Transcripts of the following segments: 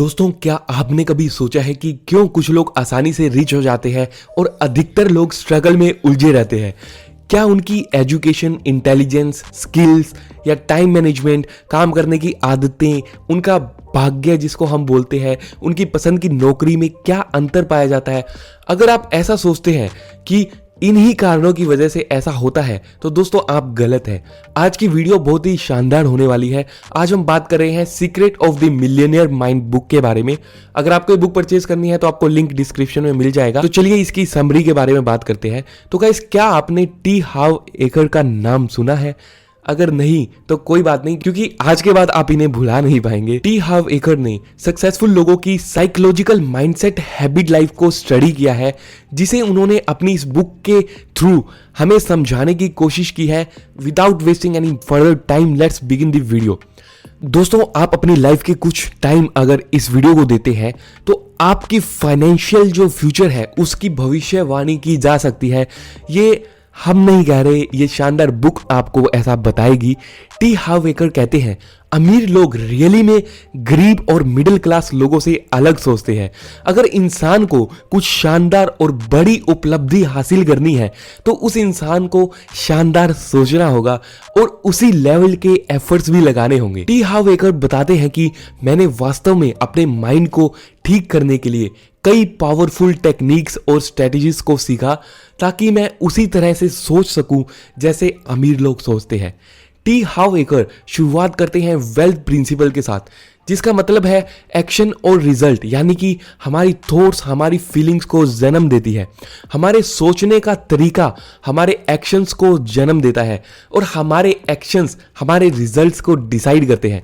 दोस्तों, क्या आपने कभी सोचा है कि क्यों कुछ लोग आसानी से रिच हो जाते हैं और अधिकतर लोग स्ट्रगल में उलझे रहते हैं? क्या उनकी एजुकेशन, इंटेलिजेंस, स्किल्स या टाइम मैनेजमेंट, काम करने की आदतें, उनका भाग्य जिसको हम बोलते हैं, उनकी पसंद की नौकरी में क्या अंतर पाया जाता है? अगर आप ऐसा सोचते हैं कि इन्हीं कारणों की वजह से ऐसा होता है तो दोस्तों आप गलत हैं। आज की वीडियो बहुत ही शानदार होने वाली है। आज हम बात कर रहे हैं secret of the millionaire mind book के बारे में। अगर आपको ये बुक परचेज करनी है तो आपको लिंक डिस्क्रिप्शन में मिल जाएगा। तो चलिए इसकी समरी के बारे में बात करते हैं। तो गाइस, क्या आपने टी हाव एकर का नाम सुना है? अगर नहीं तो कोई बात नहीं, क्योंकि आज के बाद आप इन्हें भुला नहीं पाएंगे। टी हाव एकर ने सक्सेसफुल लोगों की साइकोलॉजिकल माइंडसेट हैबिट लाइफ को स्टडी किया है, जिसे उन्होंने अपनी इस बुक के थ्रू हमें समझाने की कोशिश की है। Without wasting any further time, let's begin the video. दोस्तों, आप अपनी लाइफ के कुछ टाइम अगर इस वीडियो को देते हैं तो आपकी फाइनेंशियल जो फ्यूचर है उसकी भविष्यवाणी की जा सकती है। ये हम नहीं कह रहे, ये शानदार बुक आपको ऐसा बताएगी। टी हाव एकर कहते हैं, अमीर लोग रियली में गरीब और मिडिल क्लास लोगों से अलग सोचते हैं। अगर इंसान को कुछ शानदार और बड़ी उपलब्धि हासिल करनी है तो उस इंसान को शानदार सोचना होगा और उसी लेवल के एफर्ट्स भी लगाने होंगे। टी हाव एकर बताते हैं कि मैंने वास्तव में अपने माइंड को ठीक करने के लिए कई पावरफुल टेक्निक्स और स्ट्रेटजीज को सीखा ताकि मैं उसी तरह से सोच सकूं जैसे अमीर लोग सोचते हैं। टी हाव एकर शुरुआत करते हैं वेल्थ प्रिंसिपल के साथ, जिसका मतलब है एक्शन और रिजल्ट, यानी कि हमारी थॉट्स हमारी फीलिंग्स को जन्म देती है। हमारे सोचने का तरीका हमारे एक्शंस को जन्म देता है और हमारे एक्शंस हमारे रिजल्ट्स को डिसाइड करते हैं।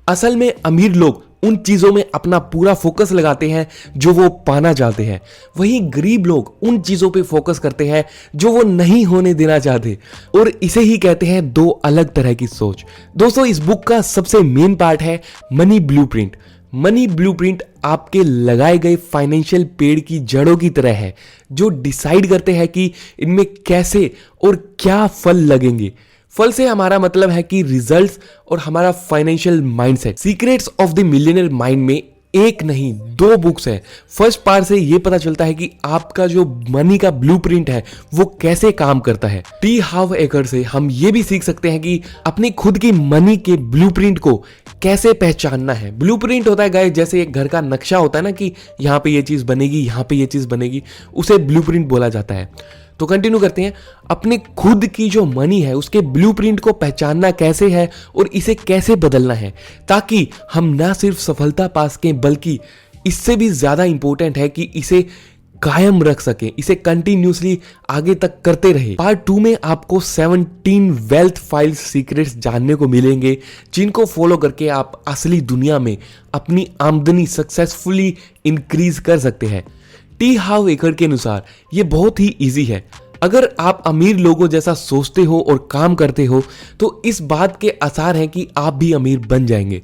असल में अमीर लोग उन चीजों में अपना पूरा फोकस लगाते हैं जो वो पाना चाहते हैं, वहीं गरीब लोग उन चीजों पे फोकस करते हैं जो वो नहीं होने देना चाहते, और इसे ही कहते हैं दो अलग तरह की सोच। दोस्तों, इस बुक का सबसे मेन पार्ट है मनी ब्लूप्रिंट। मनी ब्लूप्रिंट आपके लगाए गए फाइनेंशियल पेड़ की जड़ों की तरह है, जो डिसाइड करते हैं कि इनमें कैसे और क्या फल लगेंगे। फल से हमारा मतलब है कि रिजल्ट्स और हमारा financial mindset. Secrets of the millionaire mind में एक नहीं दो बुक्स हैं। फर्स्ट पार्ट से ये पता चलता है कि आपका जो मनी का ब्लूप्रिंट है वो कैसे काम करता है। टी हाव एकर से हम ये भी सीख सकते हैं कि अपनी खुद की मनी के ब्लूप्रिंट को कैसे पहचानना है। ब्लूप्रिंट होता है गाइस, जैसे एक घर का नक्शा होता है ना कि यहाँ पे ये चीज बनेगी, यहाँ पे ये चीज बनेगी, उसे ब्लूप्रिंट बोला जाता है। तो कंटिन्यू करते हैं। अपनी खुद की जो मनी है उसके ब्लूप्रिंट को पहचानना कैसे है और इसे कैसे बदलना है, ताकि हम ना सिर्फ सफलता पा सकें बल्कि इससे भी ज्यादा इंपॉर्टेंट है कि इसे कायम रख सकें, इसे कंटिन्यूसली आगे तक करते रहे। पार्ट 2 में आपको 17 वेल्थ फाइल सीक्रेट्स जानने को मिलेंगे, जिनको फॉलो करके आप असली दुनिया में अपनी आमदनी सक्सेसफुली इंक्रीज कर सकते हैं। टी हाव एकर के अनुसार ये बहुत ही इजी है। अगर आप अमीर लोगों जैसा सोचते हो और काम करते हो तो इस बात के आसार हैं कि आप भी अमीर बन जाएंगे।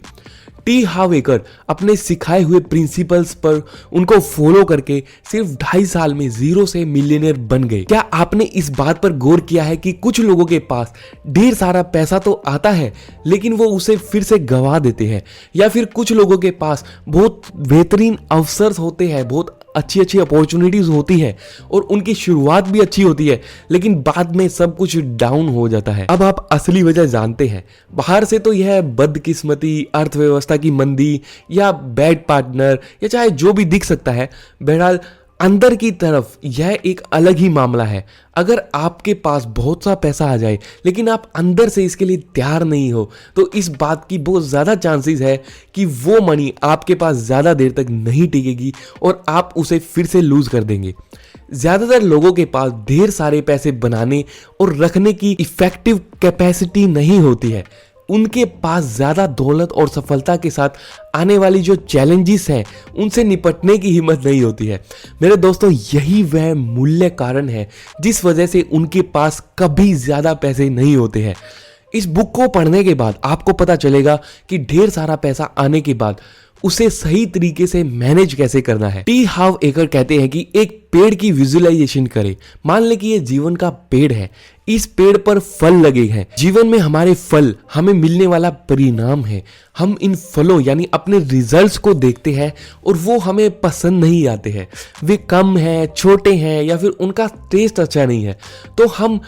टी हाव एकर अपने सिखाए हुए प्रिंसिपल्स पर उनको फॉलो करके सिर्फ 2.5 साल में जीरो से मिलियनेयर बन गए। क्या आपने इस बात पर गौर किया है कि कुछ लोगों के पास ढेर सारा पैसा तो आता है लेकिन वो उसे फिर से गंवा देते हैं, या फिर कुछ लोगों के पास बहुत बेहतरीन अवसर होते हैं, बहुत अच्छी अच्छी अपॉर्चुनिटीज होती है और उनकी शुरुआत भी अच्छी होती है, लेकिन बाद में सब कुछ डाउन हो जाता है। अब आप असली वजह जानते हैं। बाहर से तो यह बदकिस्मती, अर्थव्यवस्था की मंदी या बैड पार्टनर या चाहे जो भी दिख सकता है, बहरहाल अंदर की तरफ यह एक अलग ही मामला है। अगर आपके पास बहुत सा पैसा आ जाए लेकिन आप अंदर से इसके लिए तैयार नहीं हो तो इस बात की बहुत ज़्यादा चांसेस है कि वो मनी आपके पास ज़्यादा देर तक नहीं टिकेगी और आप उसे फिर से लूज कर देंगे। ज़्यादातर लोगों के पास ढेर सारे पैसे बनाने और रखने की इफेक्टिव कैपेसिटी नहीं होती है। उनके पास ज़्यादा दौलत और सफलता के साथ आने वाली जो चैलेंजेस हैं उनसे निपटने की हिम्मत नहीं होती है। मेरे दोस्तों, यही वह मूल्य कारण है जिस वजह से उनके पास कभी ज़्यादा पैसे नहीं होते हैं। इस बुक को पढ़ने के बाद आपको पता चलेगा कि ढेर सारा पैसा आने के बाद उसे सही तरीके से मैनेज कैसे करना है। टी हाव एकर कहते हैं कि एक पेड़ की विजुअलाइजेशन करें। मान ले कि ये जीवन का पेड़ है, इस पेड़ पर फल लगे हैं। जीवन में हमारे फल हमें मिलने वाला परिणाम है। हम इन फलों यानी अपने रिजल्ट्स को देखते हैं और वो हमें पसंद नहीं आते हैं, वे कम हैं, छोटे हैं या फिर उनका टेस्ट अच्छा नहीं है। तो हम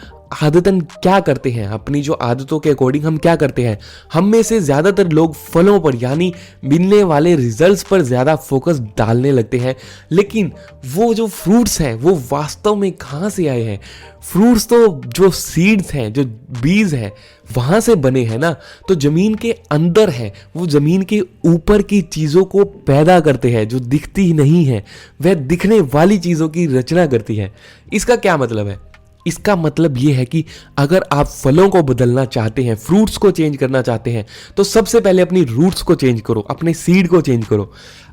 आदतन क्या करते हैं, अपनी जो आदतों के अकॉर्डिंग हम क्या करते हैं, हम में से ज़्यादातर लोग फलों पर यानी मिलने वाले रिजल्ट्स पर ज़्यादा फोकस डालने लगते हैं। लेकिन वो जो फ्रूट्स हैं वो वास्तव में कहाँ से आए हैं? फ्रूट्स तो जो सीड्स हैं, जो बीज हैं, वहाँ से बने हैं ना। तो ज़मीन के अंदर है, वो ज़मीन के ऊपर की चीज़ों को पैदा करते हैं जो दिखती ही नहीं है, वह दिखने वाली चीज़ों की रचना करती है। इसका क्या मतलब है? इसका मतलब ये है कि अगर आप फलों को बदलना चाहते हैं, फ्रूट्स को चेंज करना चाहते हैं, तो सबसे पहले अपनी रूट्स को चेंज करो, अपने सीड को चेंज करो।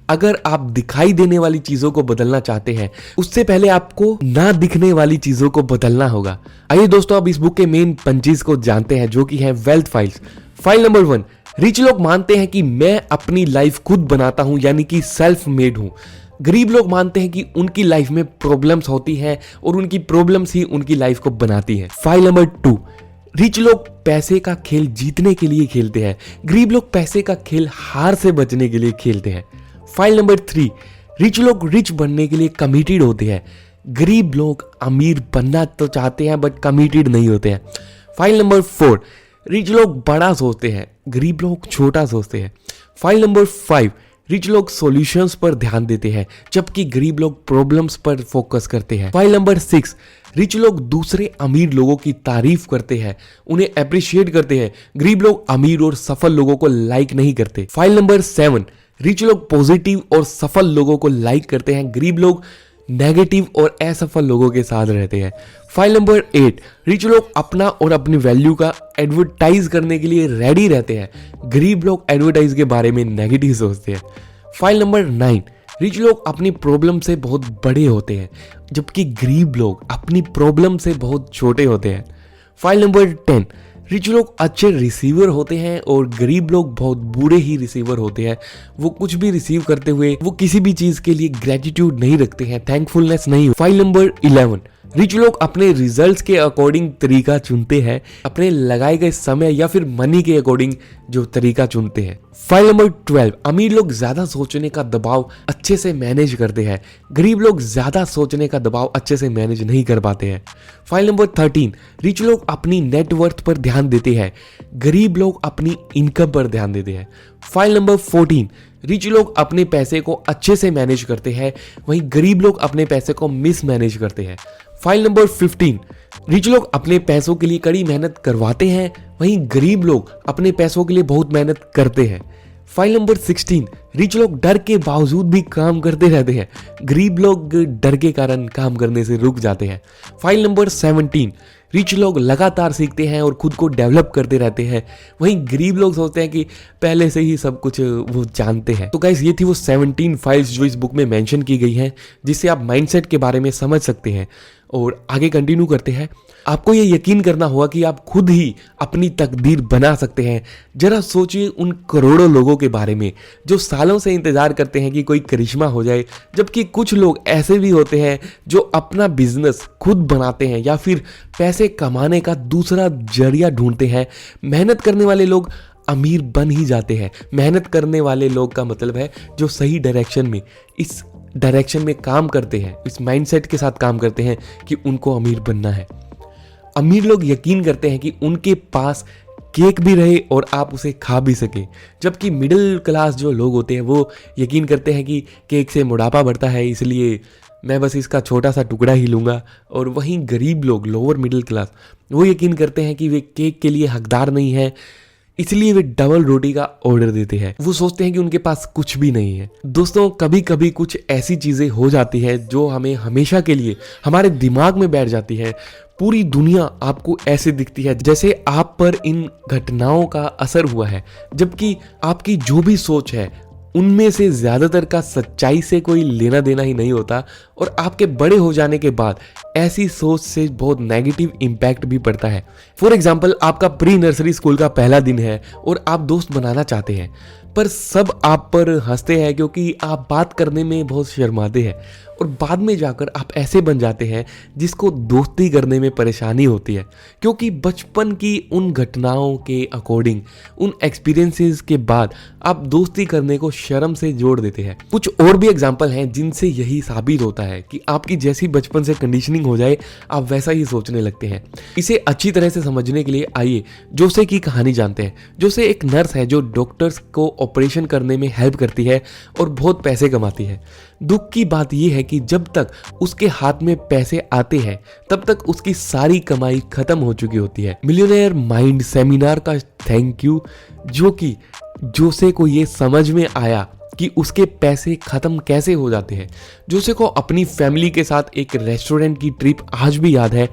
अगर आप दिखाई देने वाली चीजों को बदलना चाहते हैं, उससे पहले आपको ना दिखने वाली चीजों को बदलना होगा। आइए दोस्तों, अब इस बुक के मेन पंचेस को जानते हैं, जो कि है wealth files. File number 1, rich लोग मानते हैं कि मैं अपनी लाइफ खुद बनाता हूं, यानी कि सेल्फ मेड हूं। गरीब लोग मानते हैं कि उनकी लाइफ में प्रॉब्लम्स होती हैं और उनकी प्रॉब्लम्स ही उनकी लाइफ को बनाती हैं। फाइल नंबर 2, रिच लोग पैसे का खेल जीतने के लिए खेलते हैं, गरीब लोग पैसे का खेल हार से बचने के लिए खेलते हैं। फाइल नंबर 3, रिच लोग रिच बनने के लिए कमिटेड होते हैं, गरीब लोग अमीर बनना तो चाहते हैं बट कमिटेड नहीं होते हैं। फाइल नंबर 4, रिच लोग बड़ा सोचते हैं, गरीब लोग छोटा सोचते हैं। फाइल नंबर 5, रिच लोग सॉल्यूशंस पर ध्यान देते हैं जबकि गरीब लोग प्रॉब्लम्स पर फोकस करते हैं। फाइल नंबर 6, रिच लोग दूसरे अमीर लोगों की तारीफ करते हैं, उन्हें अप्रिशिएट करते हैं, गरीब लोग अमीर और सफल लोगों को लाइक नहीं करते। फाइल नंबर 7, रिच लोग पॉजिटिव और सफल लोगों को लाइक करते हैं, गरीब लोग नेगेटिव और असफल लोगों के साथ रहते हैं। फाइल नंबर 8, रिच लोग अपना और अपनी वैल्यू का एडवर्टाइज करने के लिए रेडी रहते हैं, गरीब लोग एडवर्टाइज के बारे में नेगेटिव सोचते हैं। फाइल नंबर 9, रिच लोग अपनी प्रॉब्लम से बहुत बड़े होते हैं जबकि गरीब लोग अपनी प्रॉब्लम से बहुत छोटे होते हैं। फाइल नंबर 10, रिच लोग अच्छे रिसीवर होते हैं और गरीब लोग बहुत बुरे ही रिसीवर होते हैं। वो कुछ भी रिसीव करते हुए वो किसी भी चीज के लिए ग्रेटिट्यूड नहीं रखते हैं, थैंकफुलनेस नहीं। फाइल नंबर 11, रिच लोग अपने रिजल्ट्स के अकॉर्डिंग तरीका चुनते हैं, अपने लगाए गए समय या फिर मनी के अकॉर्डिंग जो तरीका चुनते हैं। फाइल नंबर 12, अमीर लोग ज्यादा सोचने का दबाव अच्छे से मैनेज करते हैं, गरीब लोग ज्यादा सोचने का दबाव अच्छे से मैनेज नहीं कर पाते हैं। फाइल नंबर 13, रिच लोग अपनी नेटवर्थ पर ध्यान देते हैं, गरीब लोग अपनी इनकम पर ध्यान देते हैं। फाइल नंबर 14, रिच लोग अपने पैसे को अच्छे से मैनेज करते हैं, वहीं गरीब लोग अपने पैसे को मिस मैनेज करते हैं। फाइल नंबर 15, रिच लोग अपने पैसों के लिए कड़ी मेहनत करवाते हैं, वहीं गरीब लोग अपने पैसों के लिए बहुत मेहनत करते हैं। फाइल नंबर 16, रिच लोग डर के बावजूद भी काम करते रहते हैं, गरीब लोग डर के कारण काम करने से रुक जाते हैं। फाइल नंबर 17, रिच लोग लगातार सीखते हैं और खुद को डेवलप करते रहते हैं, वहीं गरीब लोग सोचते हैं कि पहले से ही सब कुछ वो जानते हैं। तो गाइस, ये थी वो 17 फाइल्स जो इस बुक में मेंशन की गई हैं, जिससे आप माइंडसेट के बारे में समझ सकते हैं। और आगे कंटिन्यू करते हैं। आपको ये यकीन करना होगा कि आप खुद ही अपनी तकदीर बना सकते हैं। जरा सोचिए उन करोड़ों लोगों के बारे में जो सालों से इंतजार करते हैं कि कोई करिश्मा हो जाए, जबकि कुछ लोग ऐसे भी होते हैं जो अपना बिजनेस खुद बनाते हैं या फिर पैसे कमाने का दूसरा जरिया ढूंढते हैं। मेहनत करने वाले लोग अमीर बन ही जाते हैं। मेहनत करने वाले लोग का मतलब है जो सही डायरेक्शन में, इस डायरेक्शन में काम करते हैं, इस माइंडसेट के साथ काम करते हैं कि उनको अमीर बनना है। अमीर लोग यकीन करते हैं कि उनके पास केक भी रहे और आप उसे खा भी सके, जबकि मिडिल क्लास जो लोग होते हैं वो यकीन करते हैं कि केक से मोटापा बढ़ता है, इसलिए मैं बस इसका छोटा सा टुकड़ा ही लूँगा। और वहीं गरीब लोग, लोअर मिडिल क्लास, वो यकीन करते हैं कि वे केक के लिए हकदार नहीं है, इसलिए वे डबल रोटी का ऑर्डर देते हैं। वो सोचते हैं कि उनके पास कुछ भी नहीं है। दोस्तों, कभी कभी कुछ ऐसी चीज़ें हो जाती है जो हमें हमेशा के लिए हमारे दिमाग में बैठ जाती है। पूरी दुनिया आपको ऐसे दिखती है जैसे आप पर इन घटनाओं का असर हुआ है, जबकि आपकी जो भी सोच है उनमें से ज़्यादातर का सच्चाई से कोई लेना देना ही नहीं होता। और आपके बड़े हो जाने के बाद ऐसी सोच से बहुत नेगेटिव इम्पैक्ट भी पड़ता है। फॉर एग्जाम्पल, आपका प्री नर्सरी स्कूल का पहला दिन है और आप दोस्त बनाना चाहते हैं। पर सब आप पर हंसते हैं क्योंकि आप बात करने में बहुत शर्माते हैं और बाद में जाकर आप ऐसे बन जाते हैं जिसको दोस्ती करने में परेशानी होती है, क्योंकि बचपन की उन घटनाओं के अकॉर्डिंग, उन एक्सपीरियंसेस के बाद आप दोस्ती करने को शर्म से जोड़ देते हैं। कुछ और भी एग्जाम्पल हैं जिनसे यही साबित होता है कि आपकी जैसी बचपन से कंडीशनिंग हो जाए आप वैसा ही सोचने लगते हैं। इसे अच्छी तरह से समझने के लिए आइए जोसे की कहानी जानते हैं। जोसे एक नर्स है जो डॉक्टर्स को ऑपरेशन करने में हेल्प करती है और बहुत पैसे कमाती है। दुख की बात यह है कि जब तक उसके हाथ में पैसे आते हैं तब तक उसकी सारी कमाई खत्म हो चुकी होती है। मिलियनेयर माइंड सेमिनार का थैंक यू, जो कि जोसे को ये समझ में आया कि उसके पैसे खत्म कैसे हो जाते हैं। जोसे को अपनी फैमिली के साथ एक रेस्टोरेंट की ट्रिप आज भी याद है।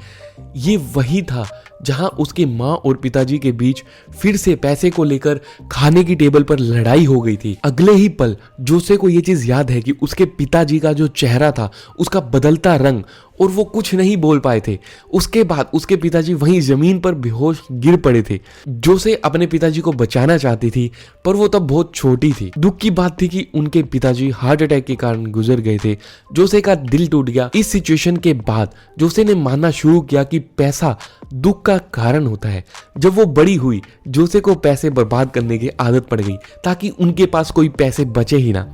ये वही था जहां उसके माँ और पिताजी के बीच फिर से पैसे को लेकर खाने की टेबल पर लड़ाई हो गई थी। अगले ही पल जोसे को ये चीज याद है कि उसके पिताजी का जो चेहरा था उसका बदलता रंग, और वो कुछ नहीं बोल पाए थे। उसके बाद उसके पिताजी वहीं जमीन पर बेहोश गिर पड़े थे। जोसे अपने पिताजी को बचाना चाहती थी पर वो तब बहुत छोटी थी। दुख की बात थी कि उनके पिताजी हार्ट अटैक के कारण गुजर गए थे। जोसे का दिल टूट गया। इस सिचुएशन के बाद जोसे ने मानना शुरू किया कि पैसा दुख का कारण होता है। जब वो बड़ी हुई जोसे को पैसे बर्बाद करने की आदत पड़ गई ताकि उनके पास कोई पैसे बचे ही ना,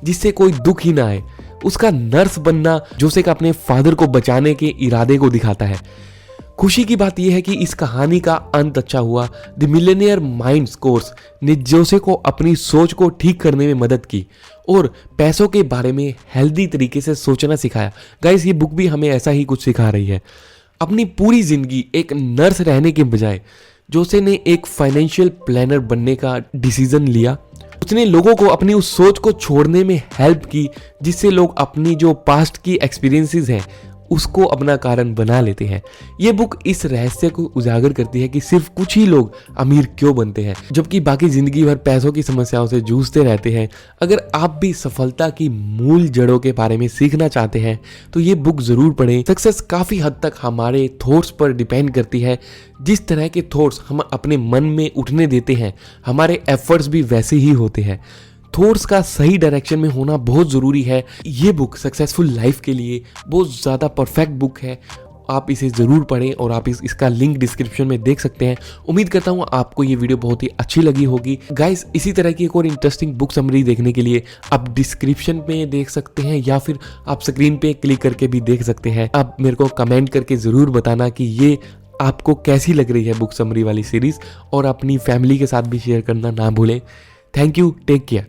जिससे कोई दुख ही ना आए। उसका नर्स बनना जोसे का अपने फादर को बचाने के इरादे को दिखाता है। खुशी की बात यह है कि इस कहानी का अंत अच्छा हुआ। द मिलियनेयर माइंड्स कोर्स ने जोसे को अपनी सोच को ठीक करने में मदद की और पैसों के बारे में हेल्दी तरीके से सोचना सिखाया। गाइस, ये बुक भी हमें ऐसा ही कुछ सिखा रही है। अपनी पूरी जिंदगी एक नर्स रहने के बजाय जोसे ने एक फाइनेंशियल प्लानर बनने का डिसीजन लिया। उसने लोगों को अपनी उस सोच को छोड़ने में हेल्प की जिससे लोग अपनी जो पास्ट की एक्सपीरियंसेस हैं उसको अपना कारण बना लेते हैं। ये बुक इस रहस्य को उजागर करती है कि सिर्फ कुछ ही लोग अमीर क्यों बनते हैं जबकि बाकी जिंदगी भर पैसों की समस्याओं से जूझते रहते हैं। अगर आप भी सफलता की मूल जड़ों के बारे में सीखना चाहते हैं तो ये बुक जरूर पढ़ें। सक्सेस काफी हद तक हमारे थॉट्स पर डिपेंड करती है। जिस तरह के थॉट्स हम अपने मन में उठने देते हैं हमारे एफर्ट्स भी वैसे ही होते हैं। थॉट्स का सही डायरेक्शन में होना बहुत ज़रूरी है। ये बुक सक्सेसफुल लाइफ के लिए बहुत ज़्यादा परफेक्ट बुक है। आप इसे ज़रूर पढ़ें और आप इसका लिंक डिस्क्रिप्शन में देख सकते हैं। उम्मीद करता हूँ आपको ये वीडियो बहुत ही अच्छी लगी होगी। गाइस, इसी तरह की एक और इंटरेस्टिंग बुक समरी देखने के लिए आप डिस्क्रिप्शन में देख सकते हैं या फिर आप स्क्रीन पे क्लिक करके भी देख सकते हैं। आप मेरे को कमेंट करके ज़रूर बताना कि ये आपको कैसी लग रही है बुक समरी वाली सीरीज़, और अपनी फैमिली के साथ भी शेयर करना ना भूलें। Thank you, take care.